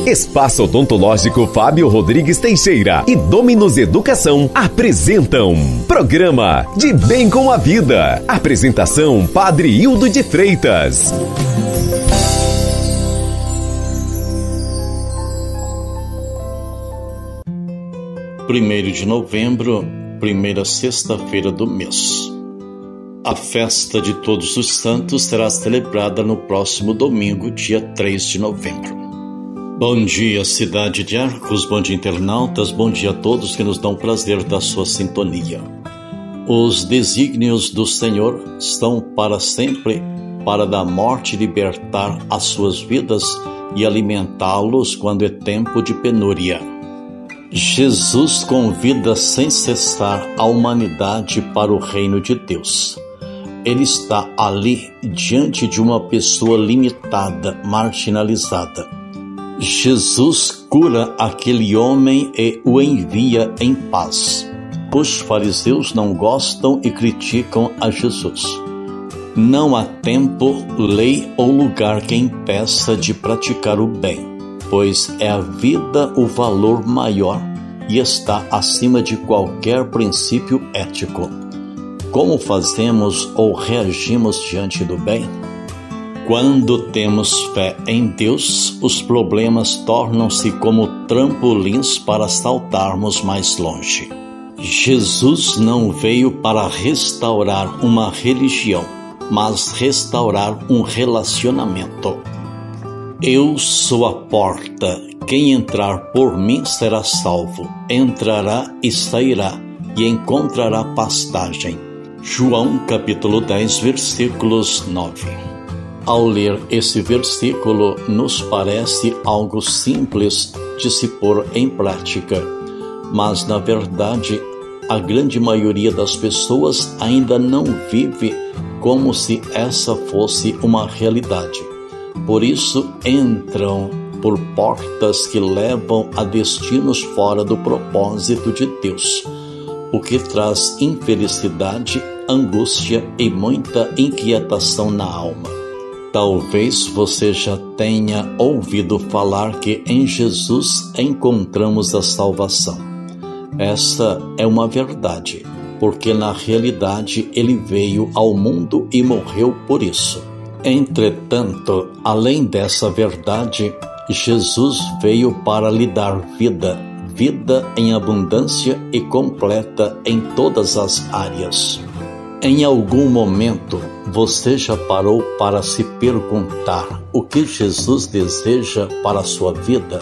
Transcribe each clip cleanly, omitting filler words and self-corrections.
Espaço Odontológico Fábio Rodrigues Teixeira e Dominus Educação apresentam Programa De Bem com a Vida. Apresentação Padre Hildo de Freitas. 1º de novembro, primeira sexta-feira do mês. A festa de Todos os Santos será celebrada no próximo domingo, dia 3 de novembro. Bom dia, cidade de Arcos, bom dia, internautas, bom dia a todos que nos dão prazer da sua sintonia. Os desígnios do Senhor estão para sempre, para da morte libertar as suas vidas e alimentá-los quando é tempo de penúria. Jesus convida sem cessar a humanidade para o reino de Deus. Ele está ali diante de uma pessoa limitada, marginalizada. Jesus cura aquele homem e o envia em paz. Os fariseus não gostam e criticam a Jesus. Não há tempo, lei ou lugar que impeça de praticar o bem, pois é a vida o valor maior e está acima de qualquer princípio ético. Como fazemos ou reagimos diante do bem? Quando temos fé em Deus, os problemas tornam-se como trampolins para saltarmos mais longe. Jesus não veio para restaurar uma religião, mas restaurar um relacionamento. Eu sou a porta. Quem entrar por mim será salvo. Entrará e sairá e encontrará pastagem. João capítulo 10, versículos 9. Ao ler esse versículo, nos parece algo simples de se pôr em prática, mas na verdade, a grande maioria das pessoas ainda não vive como se essa fosse uma realidade. Por isso, entram por portas que levam a destinos fora do propósito de Deus, o que traz infelicidade, angústia e muita inquietação na alma. Talvez você já tenha ouvido falar que em Jesus encontramos a salvação. Essa é uma verdade, porque na realidade ele veio ao mundo e morreu por isso. Entretanto, além dessa verdade, Jesus veio para lhe dar vida, vida em abundância e completa em todas as áreas. Em algum momento, você já parou para se perguntar o que Jesus deseja para a sua vida?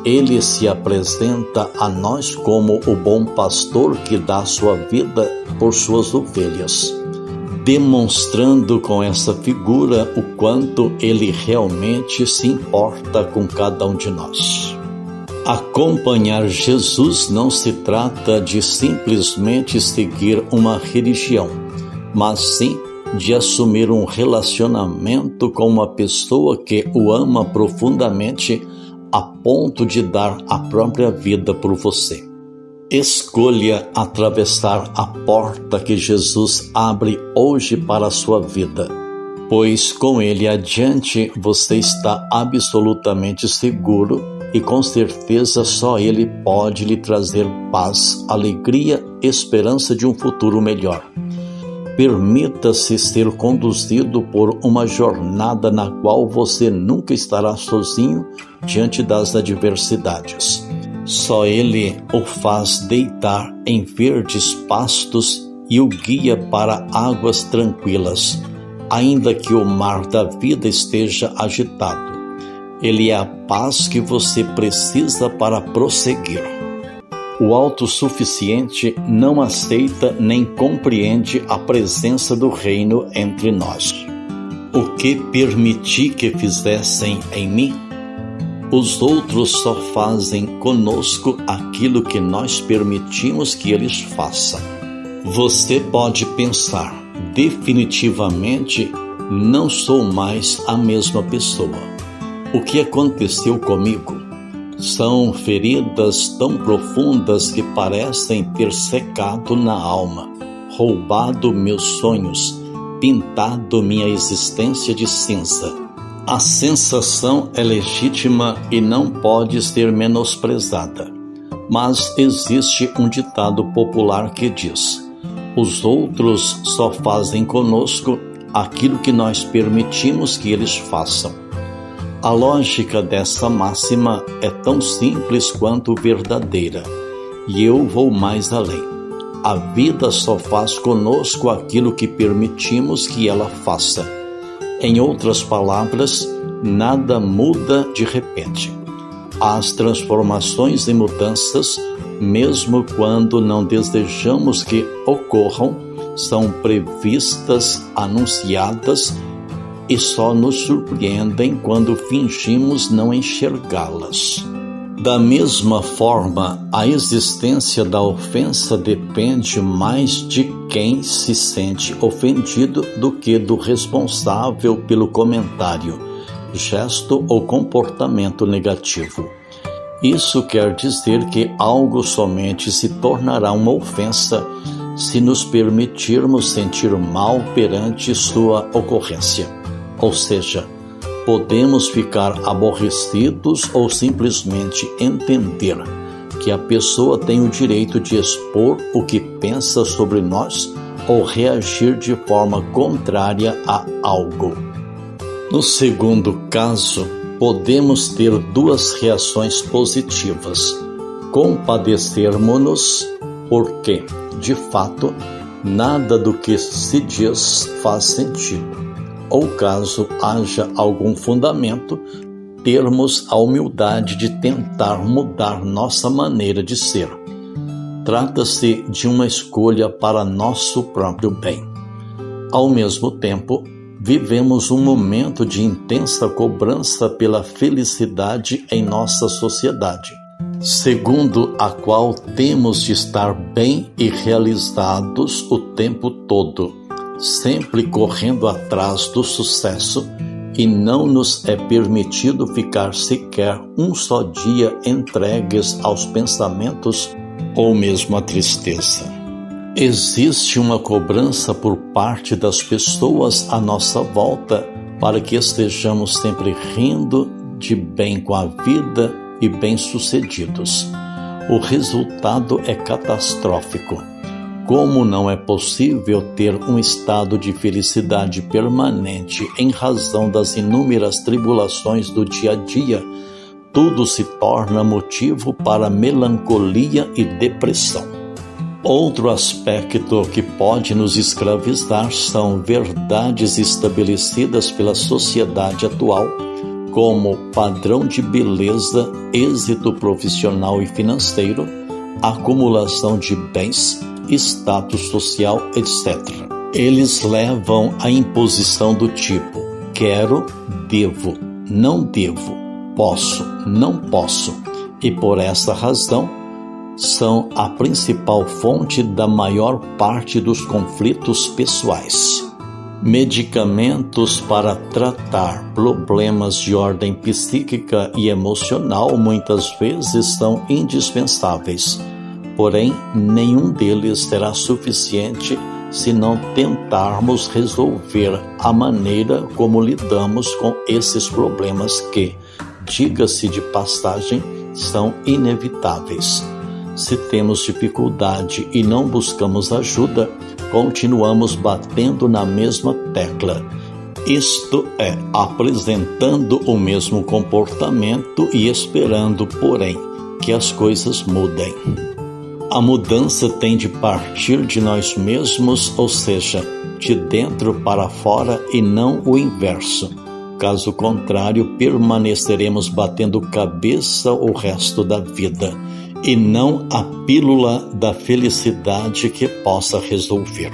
Ele se apresenta a nós como o bom pastor que dá sua vida por suas ovelhas, demonstrando com essa figura o quanto ele realmente se importa com cada um de nós. Acompanhar Jesus não se trata de simplesmente seguir uma religião, mas sim de assumir um relacionamento com uma pessoa que o ama profundamente a ponto de dar a própria vida por você. Escolha atravessar a porta que Jesus abre hoje para a sua vida, pois com ele adiante você está absolutamente seguro e com certeza só ele pode lhe trazer paz, alegria, esperança de um futuro melhor. Permita-se ser conduzido por uma jornada na qual você nunca estará sozinho diante das adversidades. Só ele o faz deitar em verdes pastos e o guia para águas tranquilas, ainda que o mar da vida esteja agitado. Ele é a paz que você precisa para prosseguir. O autossuficiente não aceita nem compreende a presença do reino entre nós. O que permiti que fizessem em mim? Os outros só fazem conosco aquilo que nós permitimos que eles façam. Você pode pensar, definitivamente não sou mais a mesma pessoa. O que aconteceu comigo? São feridas tão profundas que parecem ter secado na alma, roubado meus sonhos, pintado minha existência de cinza. A sensação é legítima e não pode ser menosprezada. Mas existe um ditado popular que diz: os outros só fazem conosco aquilo que nós permitimos que eles façam. A lógica dessa máxima é tão simples quanto verdadeira, e eu vou mais além. A vida só faz conosco aquilo que permitimos que ela faça. Em outras palavras, nada muda de repente. As transformações e mudanças, mesmo quando não desejamos que ocorram, são previstas, anunciadas e só nos surpreendem quando fingimos não enxergá-las. Da mesma forma, a existência da ofensa depende mais de quem se sente ofendido do que do responsável pelo comentário, gesto ou comportamento negativo. Isso quer dizer que algo somente se tornará uma ofensa se nos permitirmos sentir mal perante sua ocorrência. Ou seja, podemos ficar aborrecidos ou simplesmente entender que a pessoa tem o direito de expor o que pensa sobre nós ou reagir de forma contrária a algo. No segundo caso, podemos ter duas reações positivas: compadecermos-nos, porque, de fato, nada do que se diz faz sentido, ou caso haja algum fundamento, termos a humildade de tentar mudar nossa maneira de ser. Trata-se de uma escolha para nosso próprio bem. Ao mesmo tempo, vivemos um momento de intensa cobrança pela felicidade em nossa sociedade, segundo a qual temos de estar bem e realizados o tempo todo, sempre correndo atrás do sucesso, e não nos é permitido ficar sequer um só dia entregues aos pensamentos ou mesmo à tristeza. Existe uma cobrança por parte das pessoas à nossa volta para que estejamos sempre rindo de bem com a vida e bem-sucedidos. O resultado é catastrófico. Como não é possível ter um estado de felicidade permanente em razão das inúmeras tribulações do dia a dia, tudo se torna motivo para melancolia e depressão. Outro aspecto que pode nos escravizar são verdades estabelecidas pela sociedade atual, como padrão de beleza, êxito profissional e financeiro, acumulação de bens, status social, etc. Eles levam à imposição do tipo: quero, devo, não devo, posso, não posso, e por essa razão são a principal fonte da maior parte dos conflitos pessoais. Medicamentos para tratar problemas de ordem psíquica e emocional muitas vezes são indispensáveis, porém nenhum deles será suficiente se não tentarmos resolver a maneira como lidamos com esses problemas que, diga-se de passagem, são inevitáveis. Se temos dificuldade e não buscamos ajuda, continuamos batendo na mesma tecla. Isto é, apresentando o mesmo comportamento e esperando, porém, que as coisas mudem. A mudança tem de partir de nós mesmos, ou seja, de dentro para fora e não o inverso. Caso contrário, permaneceremos batendo cabeça o resto da vida, e não a pílula da felicidade que possa resolver.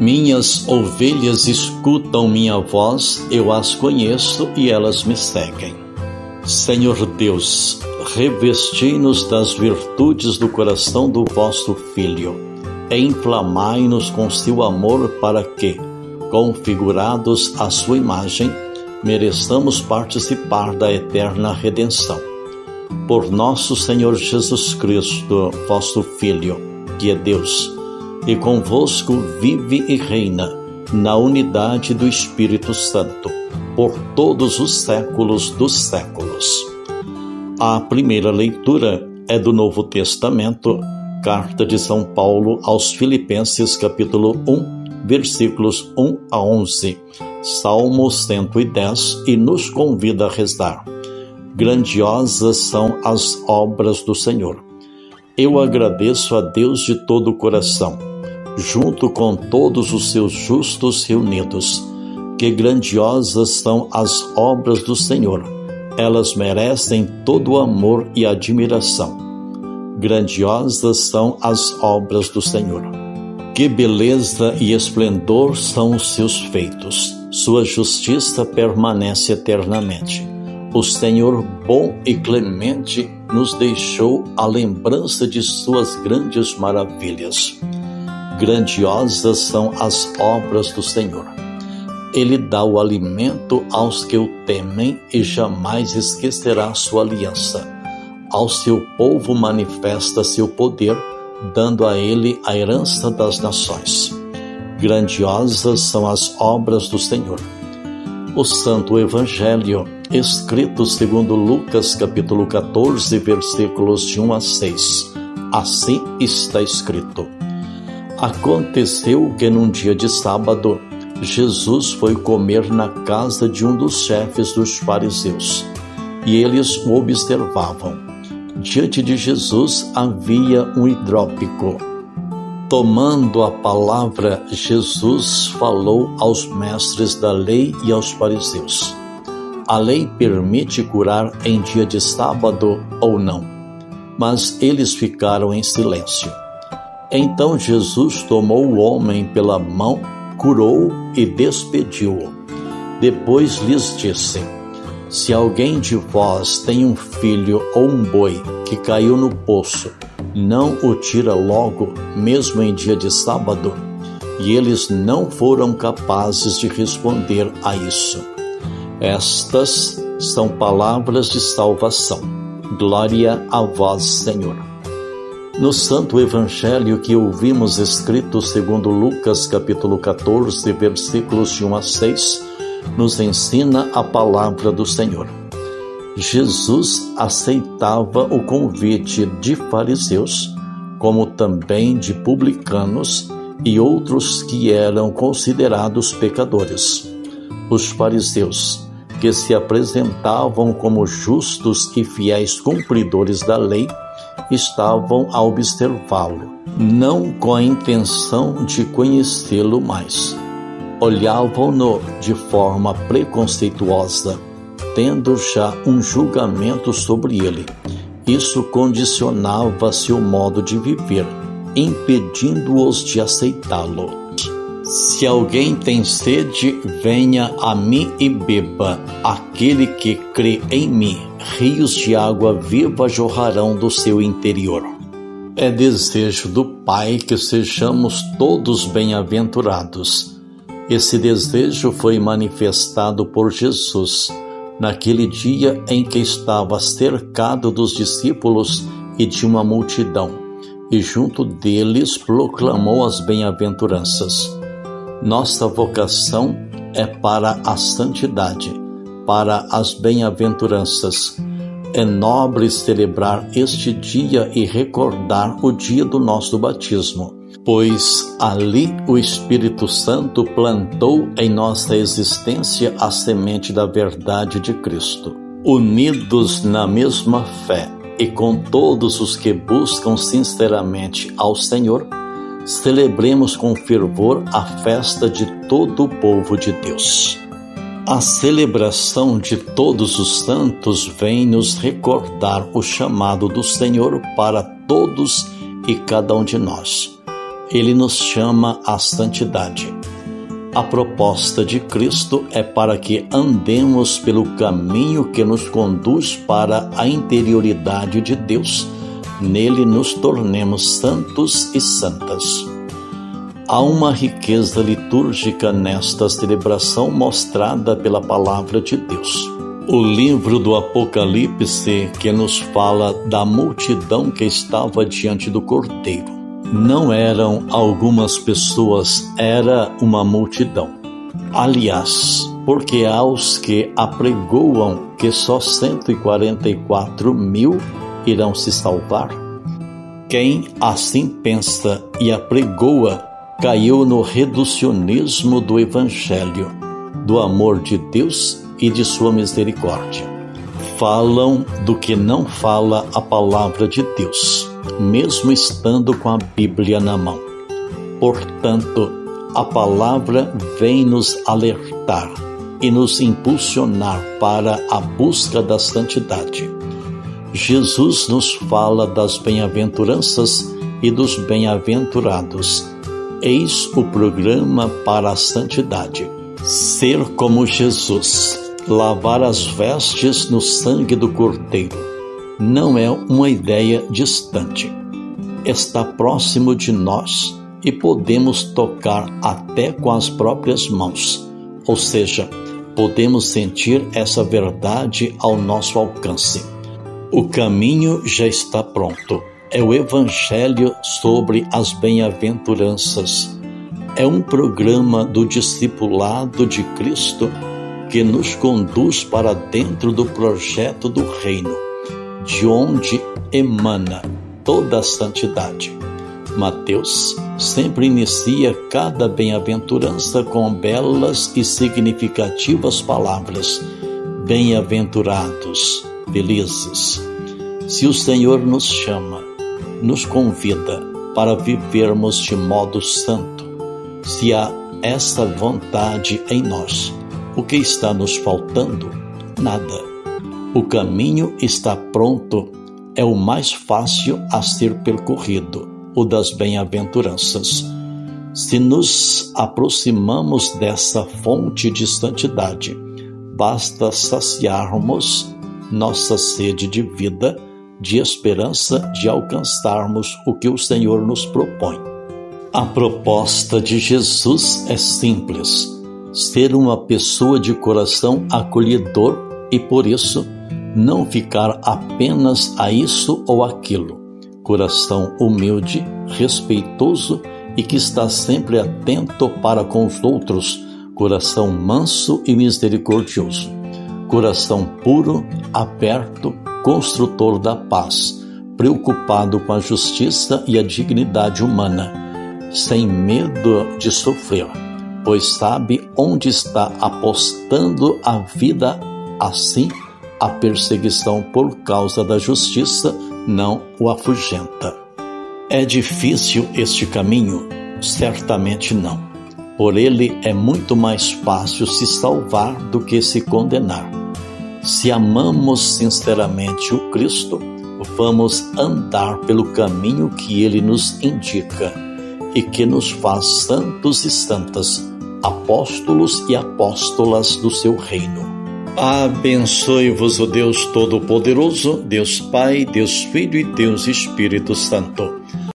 Minhas ovelhas escutam minha voz, eu as conheço e elas me seguem. Senhor Deus, revesti-nos das virtudes do coração do vosso Filho, e inflamai-nos com seu amor para que, configurados à sua imagem, mereçamos participar da eterna redenção. Por nosso Senhor Jesus Cristo, vosso Filho, que é Deus, e convosco vive e reina, na unidade do Espírito Santo, por todos os séculos dos séculos. A primeira leitura é do Novo Testamento, Carta de São Paulo aos Filipenses, capítulo 1, versículos 1 a 11, Salmo 110, e nos convida a rezar. Grandiosas são as obras do Senhor. Eu agradeço a Deus de todo o coração, junto com todos os seus justos reunidos. Que grandiosas são as obras do Senhor. Elas merecem todo o amor e admiração. Grandiosas são as obras do Senhor. Que beleza e esplendor são os seus feitos. Sua justiça permanece eternamente. O Senhor bom e clemente nos deixou a lembrança de suas grandes maravilhas. Grandiosas são as obras do Senhor. Ele dá o alimento aos que o temem e jamais esquecerá sua aliança. Ao seu povo manifesta seu poder, dando a ele a herança das nações. Grandiosas são as obras do Senhor. O Santo Evangelho, escrito segundo Lucas, capítulo 14, versículos de 1 a 6. Assim está escrito: Aconteceu que num dia de sábado, Jesus foi comer na casa de um dos chefes dos fariseus, e eles o observavam. Diante de Jesus havia um hidrópico. Tomando a palavra, Jesus falou aos mestres da lei e aos fariseus. A lei permite curar em dia de sábado ou não? Mas eles ficaram em silêncio. Então Jesus tomou o homem pela mão, curou-o e despediu-o. Depois lhes disse: Se alguém de vós tem um filho ou um boi que caiu no poço, não o tira logo, mesmo em dia de sábado? E eles não foram capazes de responder a isso. Estas são palavras de salvação. Glória a vós, Senhor. No Santo Evangelho que ouvimos escrito segundo Lucas, capítulo 14, versículos de 1 a 6, nos ensina a palavra do Senhor. Jesus aceitava o convite de fariseus, como também de publicanos e outros que eram considerados pecadores. Os fariseus, que se apresentavam como justos e fiéis cumpridores da lei, estavam a observá-lo, não com a intenção de conhecê-lo mais. Olhavam-no de forma preconceituosa, tendo já um julgamento sobre ele. Isso condicionava seu modo de viver, impedindo-os de aceitá-lo. Se alguém tem sede, venha a mim e beba. Aquele que crê em mim, rios de água viva jorrarão do seu interior. É desejo do Pai que sejamos todos bem-aventurados. Esse desejo foi manifestado por Jesus naquele dia em que estava cercado dos discípulos e de uma multidão, e junto deles proclamou as bem-aventuranças. Nossa vocação é para a santidade, para as bem-aventuranças. É nobre celebrar este dia e recordar o dia do nosso batismo, pois ali o Espírito Santo plantou em nossa existência a semente da verdade de Cristo. Unidos na mesma fé e com todos os que buscam sinceramente ao Senhor, celebremos com fervor a festa de todo o povo de Deus. A celebração de todos os santos vem nos recordar o chamado do Senhor para todos e cada um de nós. Ele nos chama à santidade. A proposta de Cristo é para que andemos pelo caminho que nos conduz para a interioridade de Deus. Nele nos tornemos santos e santas. Há uma riqueza litúrgica nesta celebração mostrada pela palavra de Deus. O livro do Apocalipse, que nos fala da multidão que estava diante do Cordeiro. Não eram algumas pessoas, era uma multidão. Aliás, porque aos que apregoam que só 144.000 irão se salvar. Quem assim pensa e apregoa caiu no reducionismo do Evangelho, do amor de Deus e de sua misericórdia. Falam do que não fala a palavra de Deus, mesmo estando com a Bíblia na mão. Portanto, a palavra vem nos alertar e nos impulsionar para a busca da santidade. Jesus nos fala das bem-aventuranças e dos bem-aventurados. Eis o programa para a santidade. Ser como Jesus, lavar as vestes no sangue do Cordeiro, não é uma ideia distante. Está próximo de nós e podemos tocar até com as próprias mãos, ou seja, podemos sentir essa verdade ao nosso alcance. O caminho já está pronto. É o Evangelho sobre as bem-aventuranças. É um programa do discipulado de Cristo que nos conduz para dentro do projeto do reino, de onde emana toda a santidade. Mateus sempre inicia cada bem-aventurança com belas e significativas palavras: bem-aventurados, felizes. Se o Senhor nos chama, nos convida para vivermos de modo santo, se há essa vontade em nós, o que está nos faltando? Nada. O caminho está pronto, é o mais fácil a ser percorrido, o das bem-aventuranças. Se nos aproximamos dessa fonte de santidade, basta saciarmos nossa sede de vida, de esperança de alcançarmos o que o Senhor nos propõe. A proposta de Jesus é simples: ser uma pessoa de coração acolhedor e, por isso, não ficar apenas a isso ou aquilo. Coração humilde, respeitoso e que está sempre atento para com os outros. Coração manso e misericordioso. Coração puro, aberto, construtor da paz, preocupado com a justiça e a dignidade humana, sem medo de sofrer, pois sabe onde está apostando a vida. Assim, a perseguição por causa da justiça não o afugenta. É difícil este caminho? Certamente não. Por ele é muito mais fácil se salvar do que se condenar. Se amamos sinceramente o Cristo, vamos andar pelo caminho que ele nos indica e que nos faz santos e santas, apóstolos e apóstolas do seu reino. Abençoe-vos o Deus Todo-Poderoso, Deus Pai, Deus Filho e Deus Espírito Santo.